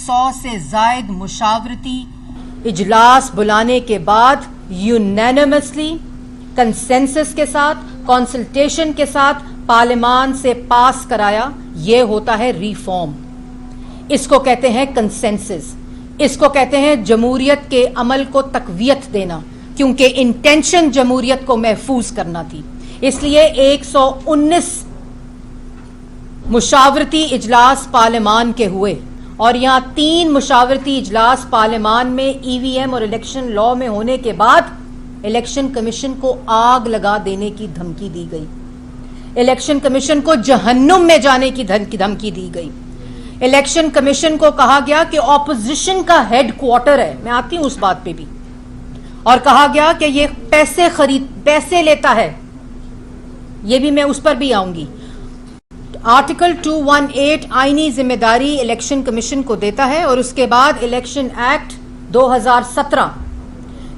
100 سے زائد مشاورتی اجلاس بلانے کے بعد یونینمسلی کنسنسس کے ساتھ کنسلٹیشن کے ساتھ پارلیمان سے پاس کرایا. یہ ہوتا ہے ریفارم. اس کو کہتے ہیں کنسنسس. اس کو کہتے ہیں جمہوریت کے عمل کو تقویت دینا, کیونکہ انٹینشن جمہوریت کو محفوظ کرنا تھی. اس لیے 119 مشاورتی اجلاس پارلیمان کے ہوئے, اور یہاں 3 مشاورتی اجلاس پارلیمان میں ای وی ایم اور الیکشن لا میں ہونے کے بعد الیکشن کمیشن کو آگ لگا دینے کی دھمکی دی گئی. الیکشن کمیشن کو جہنم میں جانے کی دھمکی دی گئی. الیکشن کمیشن کو کہا گیا کہ اپوزیشن کا ہیڈ کوارٹر ہے, میں آتی ہوں اس بات پہ بھی, اور کہا گیا کہ یہ پیسے لیتا ہے. یہ بھی میں اس پر بھی آؤں گی. آرٹیکل 218 آئینی ذمہ داری الیکشن کمیشن کو دیتا ہے, اور اس کے بعد الیکشن ایکٹ 2017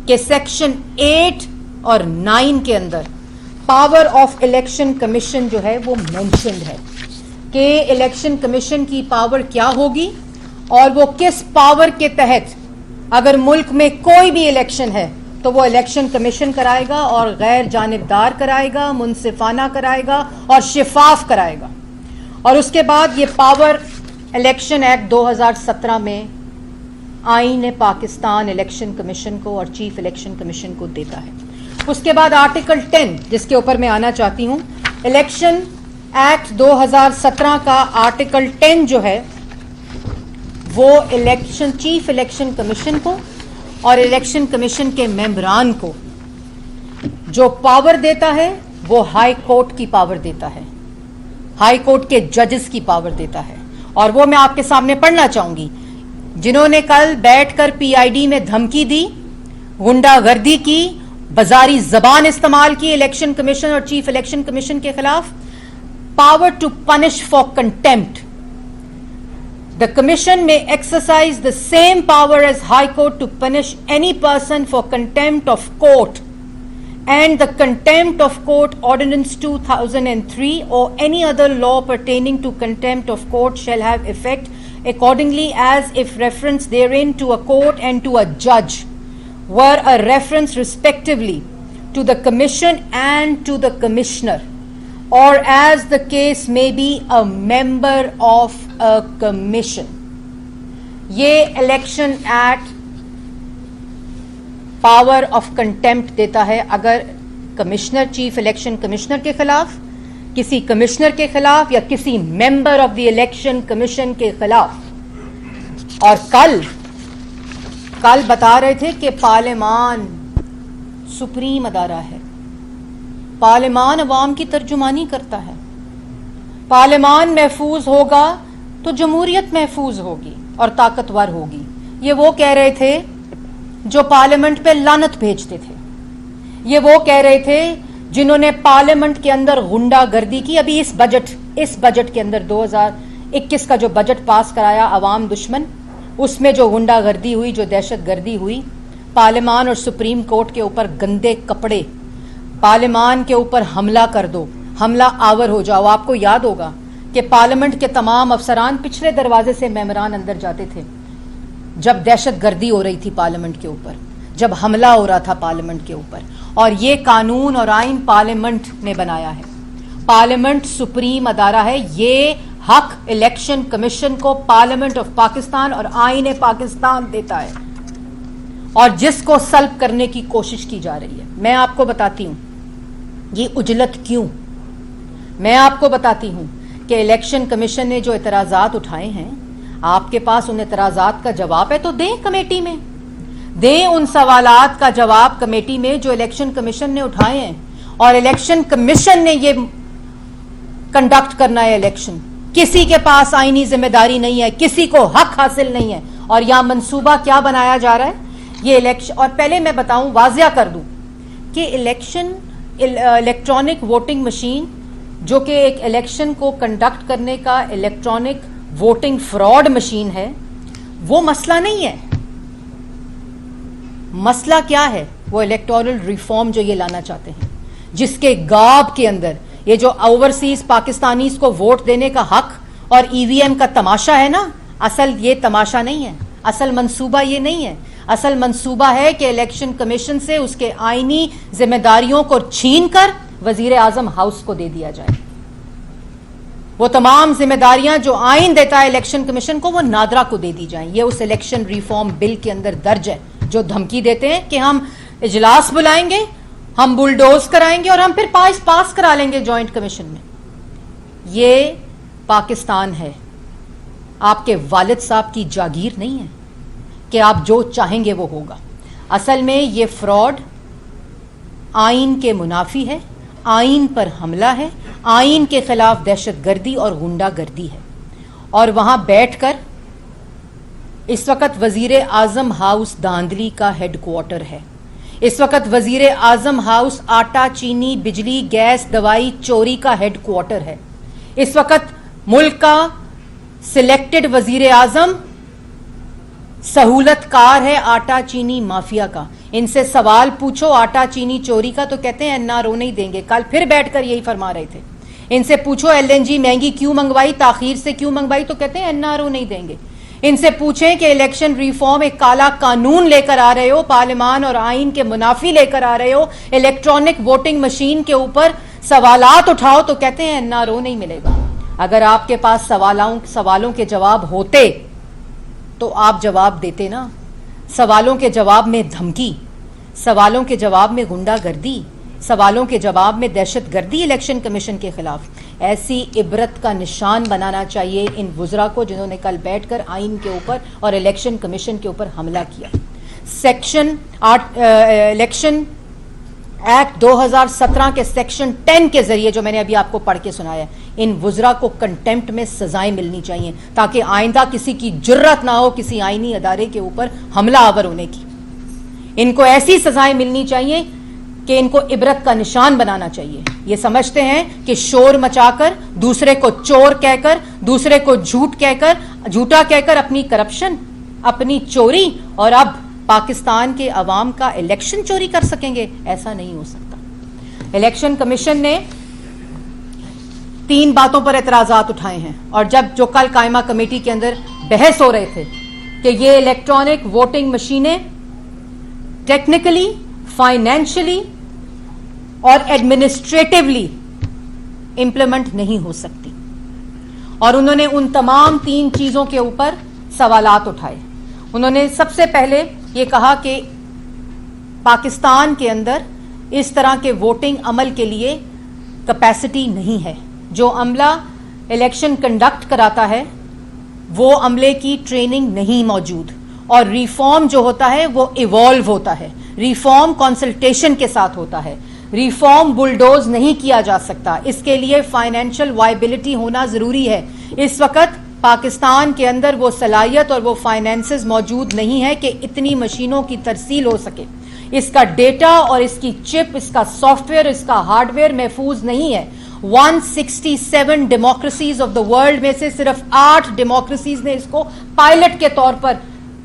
کے سیکشن 8 اور 9 کے اندر پاور آف الیکشن کمیشن جو ہے وہ مینشنڈ ہے کہ الیکشن کمیشن کی پاور کیا ہوگی, اور وہ کس پاور کے تحت اگر ملک میں کوئی بھی الیکشن ہے تو وہ الیکشن کمیشن کرائے گا, اور غیر جانبدار کرائے گا, منصفانہ کرائے گا, اور شفاف کرائے گا. اور اس کے بعد یہ پاور الیکشن ایکٹ 2017 میں آئین پاکستان الیکشن کمیشن کو اور چیف الیکشن کمیشن کو دیتا ہے. اس کے بعد آرٹیکل 10 جس کے اوپر میں آنا چاہتی ہوں, الیکشن ایکٹ 2017 کا آرٹیکل 10 جو ہے وہ چیف الیکشن کمیشن کو اور الیکشن کمیشن کے ممبران کو جو پاور دیتا ہے وہ ہائی کورٹ کی پاور دیتا ہے, ہائی کورٹ کے ججز کی پاور دیتا ہے. اور وہ میں آپ کے سامنے پڑھنا چاہوں گی. جنہوں نے کل بیٹھ کر پی آئی ڈی میں دھمکی دی, غنڈہ گردی کی, بازاری زبان استعمال کی الیکشن کمیشن اور چیف الیکشن کمیشن کے خلاف, power to punish for contempt. The Commission may exercise the same power as High Court to punish any person for contempt of court, and the Contempt of Court Ordinance 2003 or any other law pertaining to contempt of court shall have effect accordingly as if reference therein to a court and to a judge were a reference respectively to the Commission and to the Commissioner, or as the case may be a member of a commission. یہ election act power of contempt دیتا ہے اگر commissioner, chief election commissioner کے خلاف, کسی commissioner کے خلاف, یا کسی member of the election commission کے خلاف. اور کل بتا رہے تھے کہ پارلیمان سپریم ادارہ ہے, پارلیمان عوام کی ترجمانی کرتا ہے. پارلیمان محفوظ ہوگا تو جمہوریت محفوظ ہوگی اور طاقتور ہوگی. یہ وہ کہہ رہے تھے جو پارلیمنٹ پہ لعنت بھیجتے تھے. یہ وہ کہہ رہے تھے جنہوں نے پارلیمنٹ کے اندر غنڈہ گردی کی. ابھی اس بجٹ کے اندر 2021 کا جو بجٹ پاس کرایا عوام دشمن, اس میں جو غنڈہ گردی ہوئی, جو دہشت گردی ہوئی, پارلیمان اور سپریم کورٹ کے اوپر گندے کپڑے, پارلیمان کے اوپر حملہ کر دو, حملہ آور ہو جاؤ. آپ کو یاد ہوگا کہ پارلیمنٹ کے تمام افسران پچھلے دروازے سے ممبران اندر جاتے تھے جب دہشت گردی ہو رہی تھی پارلیمنٹ کے اوپر, جب حملہ ہو رہا تھا پارلیمنٹ کے اوپر. اور یہ قانون اور آئین پارلیمنٹ نے بنایا ہے. پارلیمنٹ سپریم ادارہ ہے. یہ حق الیکشن کمیشن کو پارلیمنٹ آف پاکستان اور آئین پاکستان دیتا ہے, اور جس کو سلب کرنے کی کوشش کی جا رہی ہے. میں آپ کو بتاتی ہوں یہ اجلت کیوں. میں آپ کو بتاتی ہوں کہ الیکشن کمیشن نے جو اعتراضات اٹھائے ہیں, آپ کے پاس ان اعتراضات کا جواب ہے تو دیں کمیٹی میں, دیں ان سوالات کا جواب کمیٹی میں جو الیکشن کمیشن نے اٹھائے ہیں. اور الیکشن کمیشن نے یہ کنڈکٹ کرنا ہے الیکشن. کسی کے پاس آئینی ذمہ داری نہیں ہے, کسی کو حق حاصل نہیں ہے. اور یہاں منصوبہ کیا بنایا جا رہا ہے یہ الیکشن. اور پہلے میں بتاؤں, واضح کر دوں کہ الیکٹرانک ووٹنگ مشین جو کہ ایک الیکشن کو کنڈکٹ کرنے کا الیکٹرانک ووٹنگ فراڈ مشین ہے, وہ مسئلہ نہیں ہے. مسئلہ کیا ہے؟ وہ الیکٹورل ریفارم جو یہ لانا چاہتے ہیں, جس کے گاب کے اندر یہ جو اوورسیز پاکستانیز کو ووٹ دینے کا حق اور ای وی ایم کا تماشا ہے نا, اصل یہ تماشا نہیں ہے, اصل منصوبہ یہ نہیں ہے. اصل منصوبہ ہے کہ الیکشن کمیشن سے اس کے آئینی ذمہ داریوں کو چھین کر وزیر اعظم ہاؤس کو دے دیا جائے. وہ تمام ذمہ داریاں جو آئین دیتا ہے الیکشن کمیشن کو وہ نادرا کو دے دی جائیں. یہ اس الیکشن ریفارم بل کے اندر درج ہے, جو دھمکی دیتے ہیں کہ ہم اجلاس بلائیں گے, ہم بلڈوز کرائیں گے اور ہم پھر پاس کرا لیں گے جوائنٹ کمیشن میں. یہ پاکستان ہے, آپ کے والد صاحب کی جاگیر نہیں ہے کہ آپ جو چاہیں گے وہ ہوگا. اصل میں یہ فراڈ آئین کے منافی ہے, آئین پر حملہ ہے, آئین کے خلاف دہشت گردی اور غنڈہ گردی ہے. اور وہاں بیٹھ کر اس وقت وزیر اعظم ہاؤس دھاندلی کا ہیڈ کوارٹر ہے. اس وقت وزیر اعظم ہاؤس آٹا, چینی, بجلی, گیس, دوائی چوری کا ہیڈ کوارٹر ہے. اس وقت ملک کا سلیکٹڈ وزیر اعظم سہولت کار ہے آٹا چینی مافیا کا. ان سے سوال پوچھو آٹا چینی چوری کا تو کہتے ہیں این آر او نہیں دیں گے. کل پھر بیٹھ کر یہی فرما رہے تھے. ان سے پوچھو ایل این جی مہنگی کیوں منگوائی, تاخیر سے کیوں منگوائی, تو کہتے ہیں این آر او نہیں دیں گے. ان سے پوچھیں کہ الیکشن ریفارم ایک کالا قانون لے کر آ رہے ہو, پارلیمان اور آئین کے منافی لے کر آ رہے ہو, الیکٹرانک ووٹنگ مشین کے اوپر سوالات اٹھاؤ تو کہتے ہیں این آر او نہیں ملے گا. اگر آپ کے پاس سوالوں کے جواب ہوتے تو آپ جواب دیتے نا. سوالوں کے جواب میں دھمکی, سوالوں کے جواب میں غنڈہ گردی, سوالوں کے جواب میں دہشت گردی الیکشن کمیشن کے خلاف. ایسی عبرت کا نشان بنانا چاہیے ان وزراء کو جنہوں نے کل بیٹھ کر آئین کے اوپر اور الیکشن کمیشن کے اوپر حملہ کیا. الیکشن ایکٹ 2017 کے سیکشن 10 کے ذریعے جو میں نے ابھی آپ کو پڑھ کے سنایا, ان وزراء کو کنٹیمپٹ میں سزائیں ملنی چاہیے تاکہ آئندہ کسی کی جرت نہ ہو کسی آئینی ادارے کے اوپر حملہ آور ہونے کی. ان کو ایسی سزائیں ملنی چاہیے کہ ان کو عبرت کا نشان بنانا چاہیے. یہ سمجھتے ہیں کہ شور مچا کر, دوسرے کو چور کہہ کر, دوسرے کو جھوٹا کہہ کر اپنی کرپشن, اپنی چوری اور اب پاکستان کے عوام کا الیکشن چوری کر سکیں گے. ایسا نہیں ہو سکتا. الیکشن کمیشن نے 3 باتوں پر اعتراضات اٹھائے ہیں, اور جو کل قائمہ کمیٹی کے اندر بحث ہو رہے تھے کہ یہ الیکٹرانک ووٹنگ مشینیں ٹیکنیکلی, فائنینشلی اور ایڈمنسٹریٹولی امپلیمنٹ نہیں ہو سکتی, اور انہوں نے ان تمام 3 چیزوں کے اوپر سوالات اٹھائے. انہوں نے سب سے پہلے یہ کہا کہ پاکستان کے اندر اس طرح کے ووٹنگ عمل کے لیے کیپیسٹی نہیں ہے. جو عملہ الیکشن کنڈکٹ کراتا ہے وہ عملے کی ٹریننگ نہیں موجود, اور ریفارم جو ہوتا ہے وہ ایوالو ہوتا ہے, ریفارم کنسلٹیشن کے ساتھ ہوتا ہے, ریفارم بلڈوز نہیں کیا جا سکتا. اس کے لیے فائنینشل وائبلٹی ہونا ضروری ہے. اس وقت پاکستان کے اندر وہ صلاحیت اور وہ فائنینسز موجود نہیں ہے کہ اتنی مشینوں کی ترسیل ہو سکے. اس کا ڈیٹا اور اس کی چپ, اس کا سافٹ ویئر, اس کا ہارڈ ویئر محفوظ نہیں ہے. 167 ڈیموکریسیز آف دا ورلڈ میں سے صرف 8 ڈیموکریسیز نے اس کو پائلٹ کے طور پر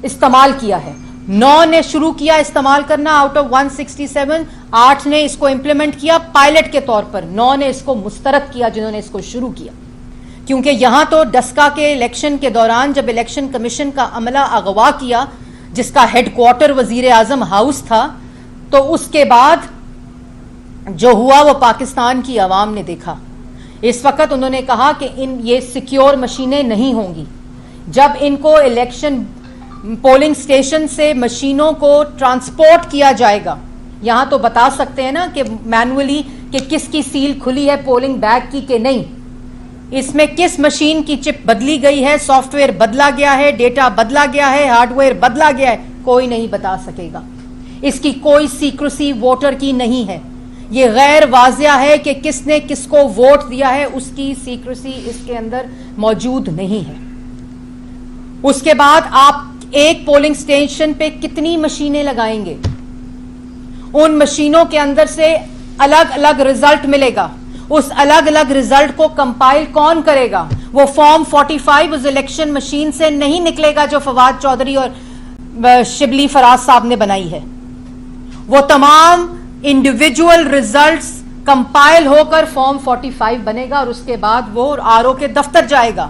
استعمال کیا ہے. 9 نے شروع کیا استعمال کرنا آؤٹ آف 167, 8 نے اس کو امپلیمنٹ کیا پائلٹ کے طور پر, 9 نے اس کو مسترد کیا جنہوں نے اس کو شروع کیا. کیونکہ یہاں تو ڈسکا کے الیکشن کے دوران جب الیکشن کمیشن کا عملہ اغوا کیا جس کا ہیڈ کوارٹر وزیر اعظم ہاؤس تھا, تو اس کے بعد جو ہوا وہ پاکستان کی عوام نے دیکھا. اس وقت انہوں نے کہا کہ یہ سیکیور مشینیں نہیں ہوں گی. جب ان کو الیکشن پولنگ سٹیشن سے مشینوں کو ٹرانسپورٹ کیا جائے گا, یہاں تو بتا سکتے ہیں نا کہ مینولی کہ کس کی سیل کھلی ہے پولنگ بیگ کی کہ نہیں, اس میں کس مشین کی چپ بدلی گئی ہے, سافٹ ویئر بدلا گیا ہے, ڈیٹا بدلا گیا ہے, ہارڈ ویئر بدلا گیا ہے, کوئی نہیں بتا سکے گا. اس کی کوئی سیکریسی ووٹر کی نہیں ہے. یہ غیر واضح ہے کہ کس نے کس کو ووٹ دیا ہے, اس کی سیکریسی اس کے اندر موجود نہیں ہے. اس کے بعد آپ ایک پولنگ سٹیشن پہ کتنی مشینیں لگائیں گے, ان مشینوں کے اندر سے الگ الگ رزلٹ ملے گا. اس الگ الگ رزلٹ کو کمپائل کون کرے گا؟ وہ فارم 45 اس الیکشن مشین سے نہیں نکلے گا جو فواد چودھری اور شبلی فراز صاحب نے بنائی ہے. وہ تمام انڈیویجول ریزلٹس کمپائل ہو کر فارم 45 بنے گا, اور اس کے بعد وہ آر او کے دفتر جائے گا.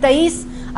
23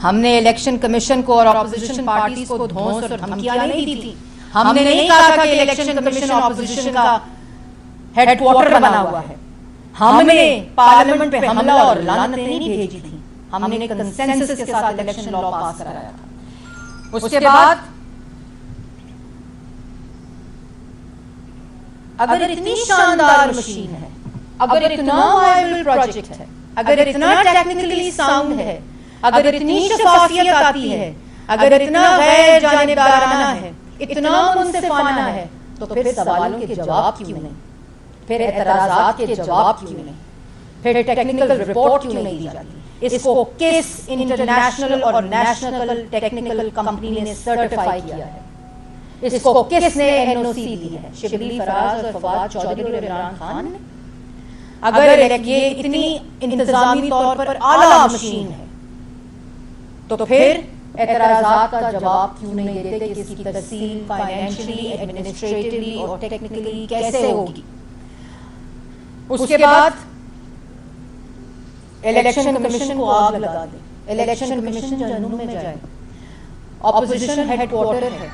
ہم نے الیکشن کمیشن کو اور اپوزیشن پارٹیز کو دھونس اور دھمکیاں نہیں دی تھی. ہم نے نہیں کہا تھا کہ الیکشن کمیشن اپوزیشن کا ہیڈ کوارٹر بنا ہوا ہے. ہم نے پارلیمنٹ پہ حملہ اور لعنتیں نہیں بھیجی تھی. ہم نے کنسنسس کے ساتھ الیکشن لا پاس کرایا تھا. اس کے بعد اگر اتنی شاندار مشین ہے, اگر اتنا وائبل پروجیکٹ ہے, اگر اتنا ٹیکنیکلی ساؤنڈ ہے, اگر اتنی شفافیت آتی ہے, اگر اتنا غیر جانبدارانہ ہے, اتنا منصفانہ ہے, تو پھر سوالوں کے جواب کیوں نہیں, پھر اعتراضات کے جواب کیوں نہیں, پھر ٹیکنیکل رپورٹ کیوں نہیں دی جاتی؟ اس کو کس انٹرنیشنل اور نیشنل ٹیکنیکل کمپنی نے سرٹیفائی کیا ہے؟ اس کو کس نے NOC دی ہے؟ شبلی فراز اور فواد چودھری اور عمران خان نے؟ اگر یہ اتنی انتظامی طور پر اعلیٰ مشین ہے تو پھر اعتراضات کا جواب کیوں نہیں دیتے کہ اس کی تفصیل فائنینشلی, ایڈمنسٹریٹولی اور ٹیکنیکلی کیسے ہوگی؟ اس کے بعد الیکشن کمیشن کو آگ لگا دیں. الیکشن کمیشن جہنم میں جائے. اپوزیشن ہیڈ کوارٹر ہے.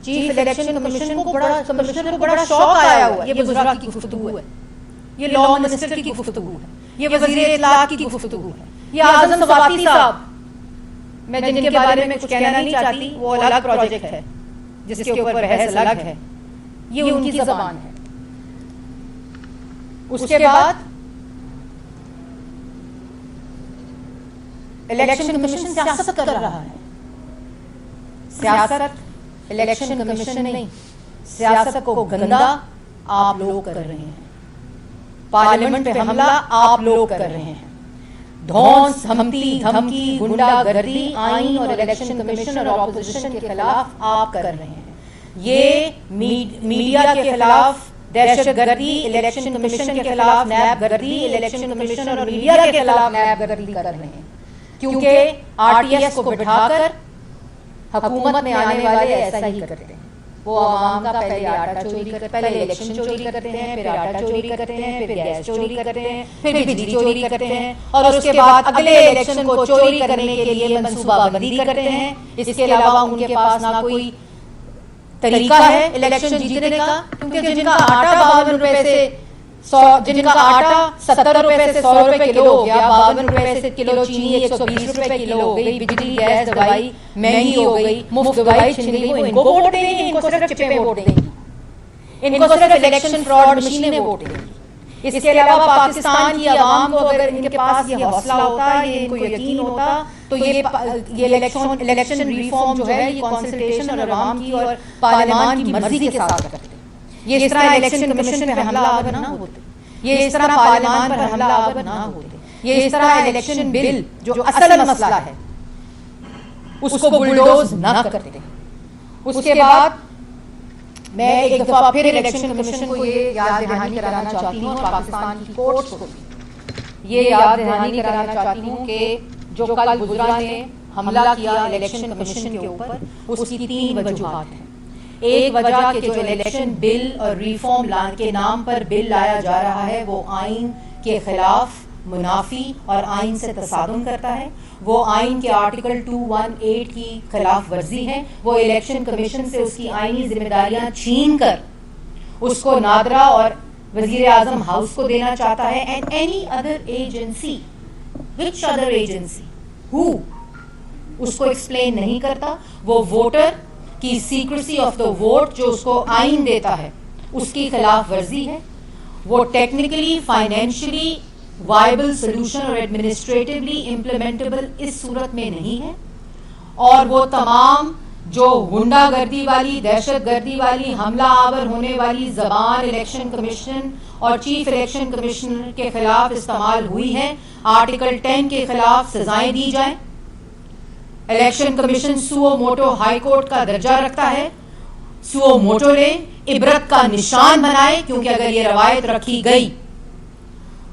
چیف الیکشن کمیشن کو بڑا شوق آیا ہوا ہے. یہ وزراء کی گفتگو ہے, یہ لا منسٹر کی گفتگو ہے, یہ وزیر اطلاعات کی گفتگو ہے, یہ اعظم سواتی صاحب, میں جن کے بارے میں کچھ کہنا نہیں چاہتی, وہ الگ پروجیکٹ ہے جس کے اوپر بحث الگ ہے, یہ ان کی زبان ہے. اس کے بعد الیکشن کمیشن سیاست کر رہا ہے. سیاست الیکشن کمیشن نہیں, سیاست کو گندا آپ لوگ کر رہے ہیں. پارلیمنٹ پہ حملہ آپ لوگ کر رہے ہیں. دھونس, دھمکی, گنڈا گردی آئین اور الیکشن کمیشن اور اپوزیشن کے خلاف آپ کر رہے ہیں. یہ میڈیا کے خلاف دہشت گردی, الیکشن کمیشن کے خلاف نیب گردی, الیکشن کمیشن اور میڈیا کے خلاف نیب گردی کر رہے ہیں. کیونکہ RTS کو بٹھا کر حکومت میں آنے والے ایسا ہی کرتے ہیں. وہ عوام کا پہلے آٹا چوری کرتے, پہلے الیکشن چوری کرتے ہیں, پھر آٹا چوری کرتے ہیں, پھر گیس چوری کرتے ہیں, پھر بجلی چوری کرتے ہیں, اور اس کے بعد اگلے الیکشن کو چوری کرنے کے لیے منصوبہ بندی کرتے ہیں. اس کے علاوہ ان کے پاس نہ کوئی طریقہ ہے الیکشن جیتنے کا, کیونکہ جن کا آٹا 52 روپے سے جن کا آٹا 70 روپے سے 100 روپے کلو ہو گیا, 52 روپے سے کلو چینی 120 روپے کلو ہو گئی, بجلی گیس دوائی مہنگی ہو گئی, مفت دوائی چھن گئی, وہ ان کو ووٹ دیں گے, ان کو صرف چپے ووٹ دیں گی, ان کو صرف الیکشن فراڈ مشینیں ووٹ دیں گی. اس کے علاوہ پاکستان کی عوام کو اگر ان کے پاس یہ حوصلہ ہوتا, یہ ان کو یقین ہوتا, تو یہ الیکشن ریفارم جو ہے یہ کنسلٹیشن اور عوام کی اور پارلیمان کی مرضی کے ساتھ کرتے. یہ اس طرح الیکشن کمیشن پہ حملہ آور نہ ہوتے, یہ اس طرح پارلیمان پر حملہ آور نہ ہوتے, یہ اس طرح الیکشن بل جو اصل مسئلہ ہے اس کو بلڈوز نہ کرتے. اس کے بعد میں ایک دفعہ پھر الیکشن کمیشن کو یہ یاد دہانی کرانا چاہتی ہوں, پاکستان کی کورٹس کو یہ یاد دہانی کرانا چاہتی ہوں کہ جو کل گجرا نے حملہ کیا الیکشن کمیشن کے اوپر, اس کی 3 وجوہات ہیں. ایک وجہ کہ جو الیکشن بل اور ریفارم کے نام پر بل لایا جا رہا ہے وہ آئین کے خلاف منافی اور آئین سے تصادم کرتا ہے, وہ آئین کے آرٹیکل 218 کی خلاف ورزی ہے. وہ الیکشن کمیشن سے اس کی آئینی ذمہ داریاں چھین کر اس کو نادرا اور وزیر اعظم ہاؤس کو دینا چاہتا ہے. And any other agency, which other agency ہو, اس کو ایکسپلین نہیں کرتا. وہ ووٹر کی سیکریسی آف دا ووٹ جو اس کو آئین دیتا ہے اس کی خلاف ورزی ہے. وہ ٹیکنیکلی, فائنینشلی وائبل سولوشن اور ایڈمنسٹریٹولی امپلیمنٹیبل اس صورت میں نہیں ہے. اور وہ تمام جو غنڈہ گردی والی, دہشت گردی والی, حملہ آور ہونے والی زبان الیکشن کمیشن اور چیف الیکشن کمیشنر کے خلاف استعمال ہوئی ہے, آرٹیکل 10 کے خلاف سزائیں دی جائیں. الیکشن کمیشن سو موٹو ہائی کورٹ کا درجہ رکھتا ہے, سو موٹو لے, عبرت کا نشان بنائے, کیونکہ اگر یہ روایت رکھی گئی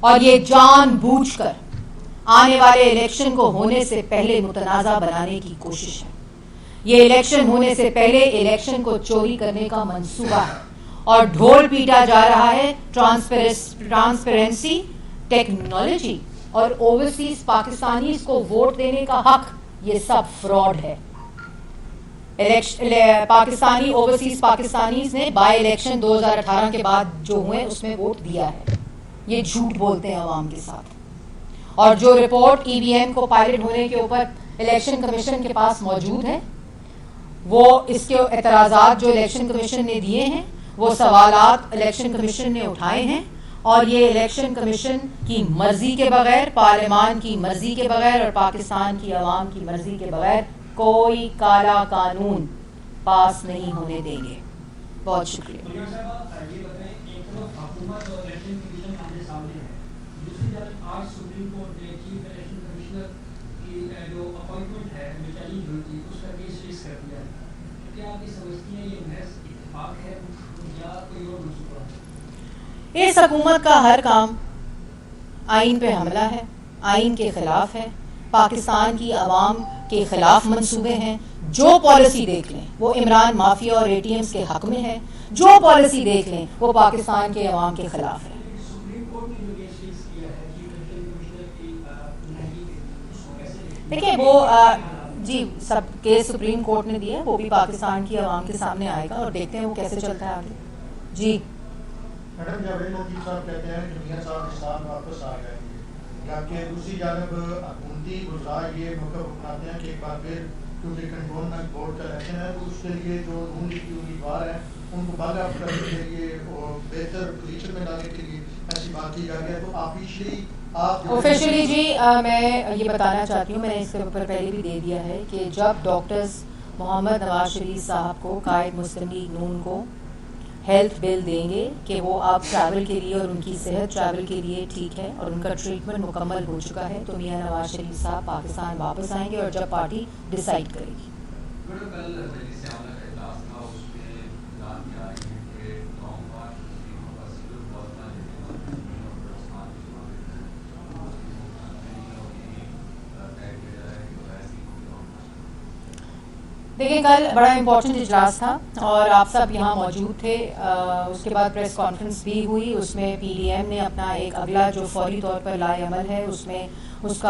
اور یہ جان بوجھ کر آنے والے الیکشن کو ہونے سے پہلے متنازع بنانے کی کوشش ہے. یہ الیکشن ہونے سے پہلے الیکشن کو چوری کرنے کا منصوبہ ہے اور ڈھول پیٹا جا رہا ہے ٹرانسپیرنسی, ٹیکنالوجی اور اوورسیز پاکستانیز کو ووٹ دینے کا حق یہ سب فراڈ ہے. پاکستانی اوورسیز پاکستانیز نے بائی الیکشن 2018 کے بعد جو ہوئے اس میں ووٹ دیا ہے. یہ جھوٹ بولتے ہیں عوام کے ساتھ. اور جو رپورٹ ای وی ایم کو پائلٹ ہونے کے اوپر الیکشن کمیشن کے پاس موجود ہے, وہ اس کے اعتراضات جو الیکشن کمیشن نے دیے ہیں وہ سوالات الیکشن کمیشن نے اٹھائے ہیں, اور یہ الیکشن کمیشن کی مرضی کے بغیر, پارلیمان کی مرضی کے بغیر اور پاکستان کی عوام کی مرضی کے بغیر کوئی کالا قانون پاس نہیں ہونے دیں گے. بہت شکریہ. اس حکومت کا ہر کام آئین پہ حملہ ہے, آئین کے خلاف ہے, پاکستان کی عوام کے خلاف منصوبے ہیں. جو پالیسی دیکھ لیں وہ عمران مافیا اور اے ٹی ایمز کے حق میں ہے, جو پالیسی دیکھ لیں وہ پاکستان کے عوام کے خلاف ہے. دیکھیں وہ جی سب کیس سپریم کورٹ نے دیا ہے, وہ بھی پاکستان کی عوام کے سامنے آئے گا اور دیکھتے ہیں وہ کیسے چلتا ہے آگے. جی میڈم, جاوید موجود صاحب کہتے ہیں کہ میاں صاحب اس سال واپس آ جائیں گے, جبکہ دوسری جانب حکومتی وزراء یہ موقع اپناتے ہیں کہ ایک بار پھر کیونکہ کنٹونمنٹ بورڈ کا الیکشن ہے تو اس کے لیے جو نون لیگ کی امیدوار ہیں ان کو باغ اپ کرنے کے لیے اور بہتر پوزیشن میں لانے کے لیے ایسی بات کی جا رہی ہے. تو آفیشلی جی میں یہ بتانا چاہتی ہوں, میں نے اس کے اوپر پہلے بھی دے دیا ہے کہ جب ڈاکٹرز محمد نواز شریف صاحب کو, قائد مسلم لیگ نون کو ہیلتھ بل دیں گے کہ وہ اب ٹریول کے لیے اور ان کی صحت ٹریول کے لیے ٹھیک ہے اور ان کا ٹریٹمنٹ مکمل ہو چکا ہے, تو میاں نواز شریف صاحب پاکستان واپس آئیں گے اور جب پارٹی ڈیسائیڈ کرے گی. دیکھیں کل بڑا امپورٹنٹ اجلاس تھا اور آپ سب یہاں موجود تھے. اس کے بعد پریس کانفرنس بھی ہوئی, اس میں پی ڈی ایم نے اپنا ایک اگلا جو فوری طور پر لائے عمل ہے اس میں اس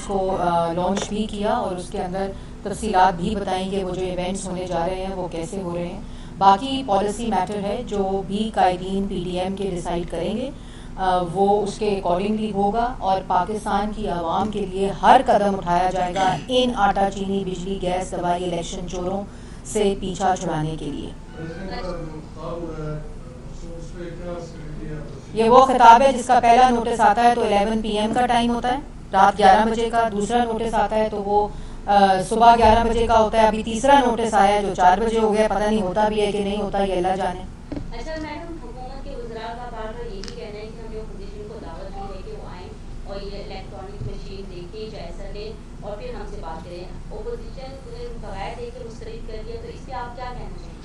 کو لانچ بھی کیا اور اس کے اندر تفصیلات بھی بتائیں کہ وہ جو ایونٹس ہونے جا رہے ہیں وہ کیسے ہو رہے ہیں. باقی پالیسی میٹر ہے جو بھی قائدین پی ڈی ایم کے ڈیسائیڈ کریں گے وہ اس کے اکارڈنگلی ہوگا اور پاکستان کی عوام کے لیے ہر قدم اٹھایا جائے گا ان آٹا چینی بجلی گیس دوائی الیکشن چوروں سے پیچھا چھڑانے کے لیے. یہ وہ خطاب ہے جس کا پہلا نوٹس آتا ہے تو 11 PM کا ٹائم ہوتا ہے, رات 11 بجے کا. دوسرا نوٹس آتا ہے تو وہ صبح 11 بجے کا ہوتا ہے. ابھی تیسرا نوٹس آیا ہے جو 4 بجے ہو گیا, پتہ نہیں ہوتا بھی ہے کہ نہیں ہوتا, یہ اللہ جانے. اچھا میڈم, حکومت کے وزراء کا بار بار یہی کہنا ہے کہ ہم اپوزیشن کو دعوت دی ہے کہ وہ آئیں اور یہ الیکٹرانک مشین دیکھیں, جائزہ لیں اور پھر ہم سے بات کریں. اپوزیشن نے قواعد دے کے مسترد کر دیا, تو اس پہ آپ کیا کہنا چاہیں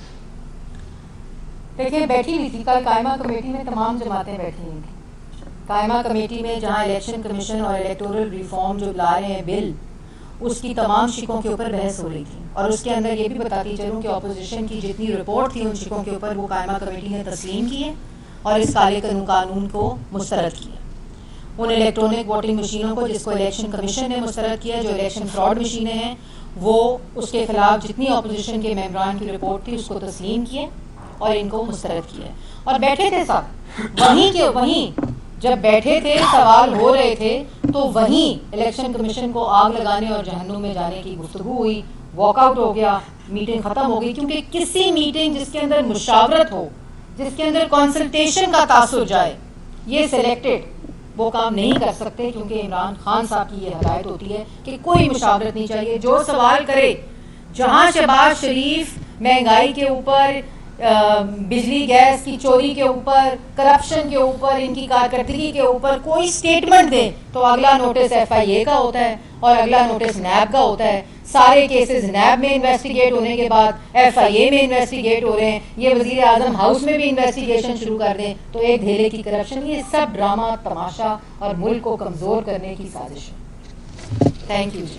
گے؟ دیکھیں بیٹھی ہوئی تھی کل قائمہ کمیٹی میں, تمام جماعتیں بیٹھی ہوئی تھیں قائمہ کمیٹی میں, جہاں الیکشن کمیشن اور الیکٹورل ریفارم جو لا رہے ہیں بل, اس کی تمام شکوں کے اوپر بحث ہو رہی تھی. اور اس کے اندر یہ بھی بتاتی چلوں کہ اپوزیشن کی جتنی رپورٹ تھی ان شکوں کے اوپر وہ قائمہ کمیٹی نے تسلیم کیے اور اس کالے قانون کو مسترد کیا. ان الیکٹرانک ووٹنگ مشینوں کو جس کو الیکشن کمیشن نے مسترد کیا, جو الیکشن فراڈ مشینیں ہیں, وہ اس کے خلاف جتنی اپوزیشن کے ممبران کی رپورٹ تھی اس کو تسلیم کیے اور ان کو مسترد کیا. اور بیٹھے تھے سب وہیں جب بیٹھے تھے سوال ہو رہے تھے تو وہیں الیکشن کمیشن کو آگ لگانے اور جہنم میں جانے کی گفتگو ہوئی, واک آؤٹ ہو گیا, میٹنگ ختم ہو گئی. کیونکہ کسی میٹنگ جس کے اندر مشاورت ہو, جس کے اندر کنسلٹیشن کا تاثر جائے, یہ سلیکٹڈ وہ کام نہیں کر سکتے, کیونکہ عمران خان صاحب کی یہ ہدایت ہوتی ہے کہ کوئی مشاورت نہیں چاہیے. جو سوال کرے, جہاں شہباز شریف مہنگائی کے اوپر, بجلی گیس کی چوری کے اوپر, کرپشن کے اوپر, ان کی کارکردگی کے اوپر کوئی سٹیٹمنٹ دیں تو اگلا نوٹس FIA کا ہوتا ہے اور اگلا نوٹس نیب کا ہوتا ہے. سارے کیسز نیب میں انویسٹیگیٹ ہونے کے بعد FIA میں انویسٹیگیٹ ہو رہے ہیں. یہ وزیر اعظم ہاؤس میں بھی انویسٹیگیشن شروع کر دیں تو ایک دھیلے کی کرپشن. یہ سب ڈرامہ تماشا اور ملک کو کمزور کرنے کی سازش ہے. Thank you G.